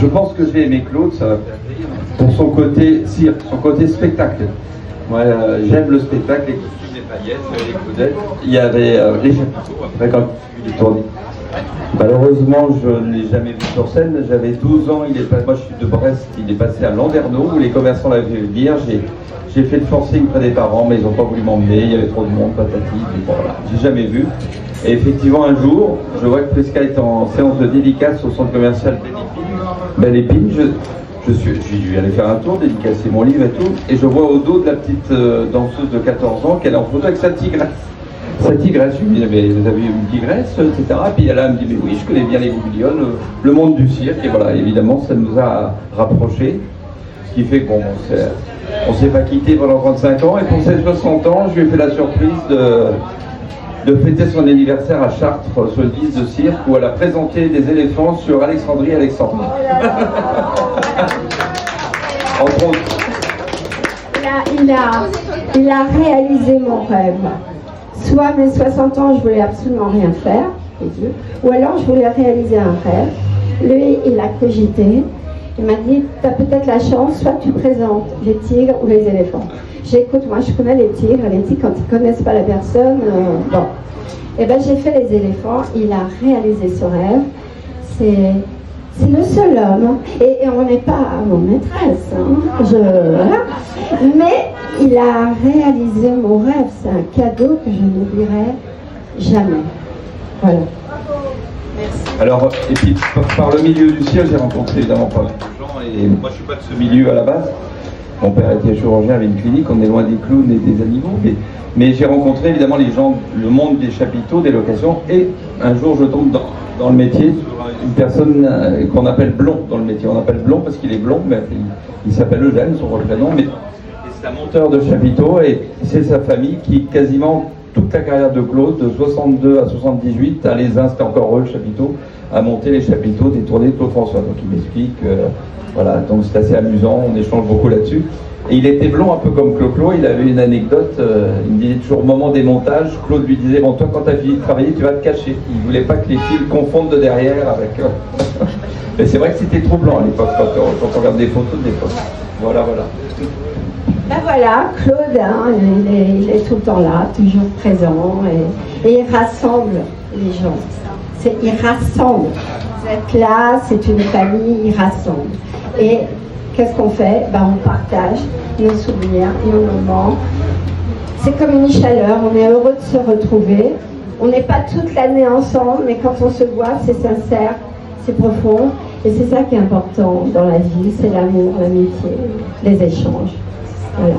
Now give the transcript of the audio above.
Je pense que je vais aimer Claude, ça va faire rire, pour son côté cirque, son côté spectacle. Moi, j'aime le spectacle, les costumes, les paillettes, les coudettes. Il y avait les chapiteaux, après quand il est tourné. Malheureusement, je ne l'ai jamais vu sur scène. J'avais 12 ans, moi je suis de Brest, il est passé à Landerneau, où les commerçants l'avaient vu venir. J'ai fait le forcing près des parents, mais ils n'ont pas voulu m'emmener, il y avait trop de monde, patati, et voilà, j'ai jamais vu. Et effectivement, un jour, je vois que Prisca est en séance de dédicace au centre commercial Belle Épine. Je suis allé faire un tour, dédicacer mon livre et tout, et je vois au dos de la petite danseuse de 14 ans qu'elle est en photo avec sa tigresse. Sa tigresse, je lui dis, mais vous avez une tigresse, etc. Et puis elle me dit, mais oui, je connais bien les Bouillonnes, le monde du cirque, et voilà, évidemment, ça nous a rapprochés, ce qui fait qu'on on s'est pas quitté pendant 35 ans, et pour ses 60 ans, je lui ai fait la surprise de fêter son anniversaire à Chartres sur le 10 de cirque où elle a présenté des éléphants sur Alexandrie Alexandre. Entre autres. Il a réalisé mon rêve. Soit à mes 60 ans, je voulais absolument rien faire, ou alors je voulais réaliser un rêve. Lui, il a cogité. Il m'a dit, tu as peut-être la chance, soit tu présentes les tigres ou les éléphants. J'écoute, moi je connais les tigres quand ils ne connaissent pas la personne, bon. Et ben j'ai fait les éléphants, il a réalisé ce rêve. C'est le seul homme, et on n'est pas mon maîtresse, hein. Voilà. Mais il a réalisé mon rêve, c'est un cadeau que je n'oublierai jamais. Voilà. Merci. Alors, et puis par le milieu du ciel, j'ai rencontré évidemment pas mal de gens, et moi je suis pas de ce milieu à la base. Mon père était chirurgien, avait une clinique, on est loin des clowns et des animaux, mais j'ai rencontré évidemment les gens, le monde des chapiteaux, des locations, et un jour je tombe dans le métier sur une personne qu'on appelle Blond dans le métier. On appelle Blond parce qu'il est blond, mais il s'appelle Eugène, son vrai prénom, mais c'est un monteur de chapiteaux, et c'est sa famille qui quasiment toute la carrière de Claude, de 62 à 78, à les uns, c'était encore eux le chapiteau, a monté les chapiteaux des tournées de Claude François. Donc il m'explique, voilà, donc c'est assez amusant, on échange beaucoup là-dessus. Et il était blond un peu comme Clo-Clo, il avait une anecdote, il me disait toujours au moment des montages, Claude lui disait, bon toi quand tu as fini de travailler, tu vas te cacher. Il ne voulait pas que les fils confondent de derrière avec... Mais c'est vrai que c'était troublant à l'époque, quand on regarde des photos de l'époque. Voilà. Ben voilà, Claude, hein, il est tout le temps là, toujours présent, et il rassemble les gens. Il rassemble. Vous êtes là, c'est une famille, il rassemble. Et qu'est-ce qu'on fait? Ben, on partage nos souvenirs, nos moments. C'est comme une chaleur, on est heureux de se retrouver. On n'est pas toute l'année ensemble, mais quand on se voit, c'est sincère, c'est profond. Et c'est ça qui est important dans la vie, c'est l'amour, l'amitié, les échanges. Voilà.